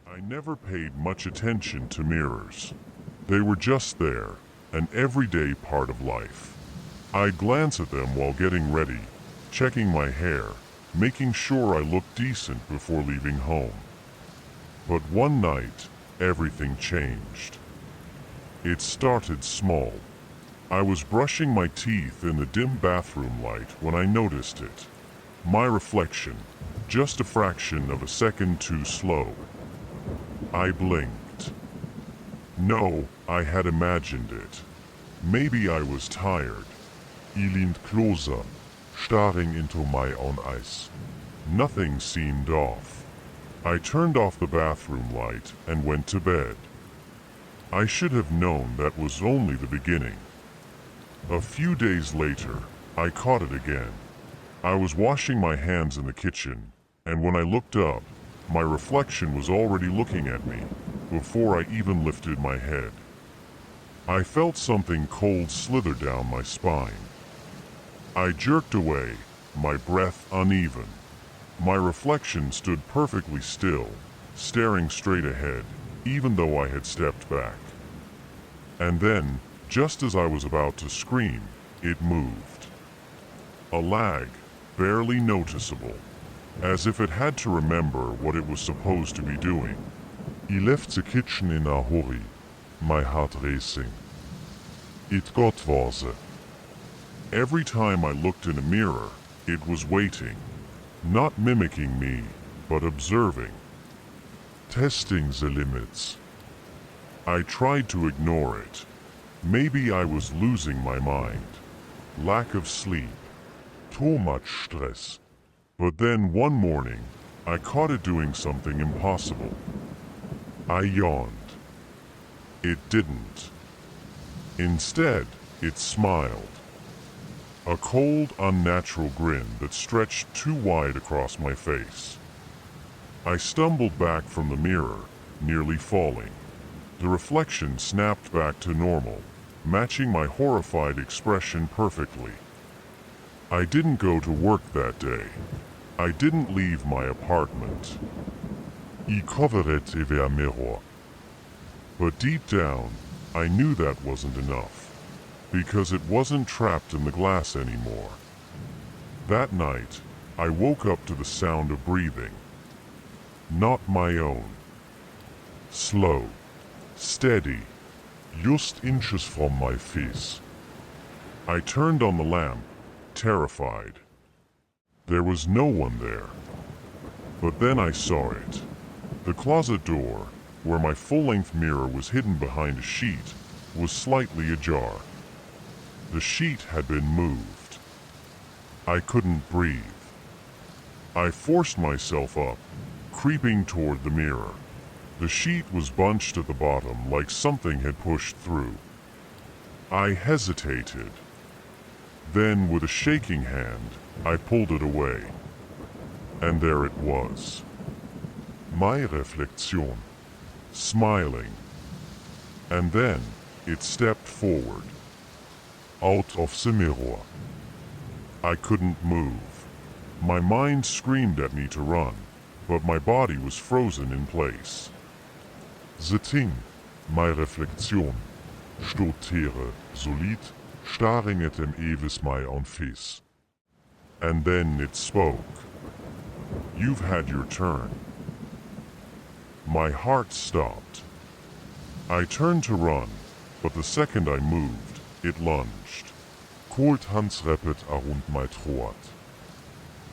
I never paid much attention to mirrors. They were just there, an everyday part of life. I'd glance at them while getting ready, checking my hair, making sure I looked decent before leaving home. But one night, everything changed. It started small. I was brushing my teeth in the dim bathroom light when I noticed it. My reflection, just a fraction of a second too slow. I blinked. No, I had imagined it. Maybe I was tired. I leaned closer, staring into my own eyes. Nothing seemed off. I turned off the bathroom light and went to bed. I should have known that was only the beginning. A few days later, I caught it again. I was washing my hands in the kitchen, and when I looked up, my reflection was already looking at me, before I even lifted my head. I felt something cold slither down my spine. I jerked away, my breath uneven. My reflection stood perfectly still, staring straight ahead, even though I had stepped back. And then, just as I was about to scream, it moved. A lag, barely noticeable, as if it had to remember what it was supposed to be doing. I left the kitchen in a hurry, my heart racing. It got worse. Every time I looked in a mirror, it was waiting, not mimicking me, but observing, testing the limits. I tried to ignore it. Maybe I was losing my mind. Lack of sleep. Too much stress. But then one morning, I caught it doing something impossible. I yawned. It didn't. Instead, it smiled. A cold, unnatural grin that stretched too wide across my face. I stumbled back from the mirror, nearly falling. The reflection snapped back to normal, matching my horrified expression perfectly. I didn't go to work that day. I didn't leave my apartment. I covered a mirror. But deep down, I knew that wasn't enough, because it wasn't trapped in the glass anymore. That night, I woke up to the sound of breathing. Not my own. Slow, steady, just inches from my face. I turned on the lamp, terrified. There was no one there. But then I saw it. The closet door, where my full-length mirror was hidden behind a sheet, was slightly ajar. The sheet had been moved. I couldn't breathe. I forced myself up, creeping toward the mirror. The sheet was bunched at the bottom like something had pushed through. I hesitated. Then, with a shaking hand, I pulled it away. And there it was. My reflection, smiling. And then, it stepped forward. Out of the mirror. I couldn't move. My mind screamed at me to run, but my body was frozen in place. The thing, my reflection, stood there, solid, staring at him with my own face. And then it spoke. You've had your turn. My heart stopped. I turned to run, but the second I moved, it lunged. Cold hands wrapped around my throat.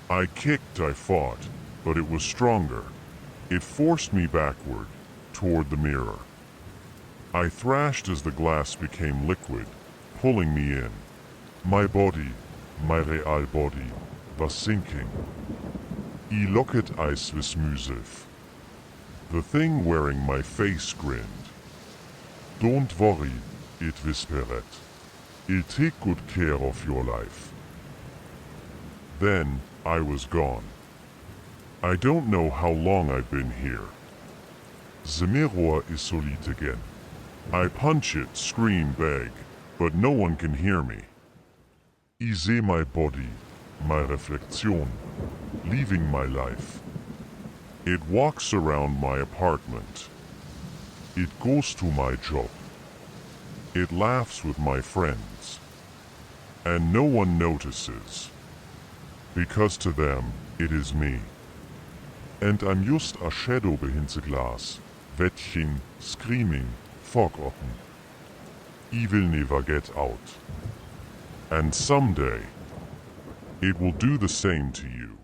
I kicked, I fought, but it was stronger. It forced me backward, toward the mirror. I thrashed as the glass became liquid, pulling me in. My body, my real body, was sinking. I looked eyes with myself. The thing wearing my face grinned. Don't worry, it whispered. I'll take good care of your life. Then, I was gone. I don't know how long I've been here. The mirror is solid again. I punch it, scream, beg, but no one can hear me. I see my body, my reflection, leaving my life. It walks around my apartment. It goes to my job. It laughs with my friends. And no one notices. Because to them, it is me. And I'm just a shadow behind the glass, watching, screaming, forgotten. Evil never get out. And someday, it will do the same to you.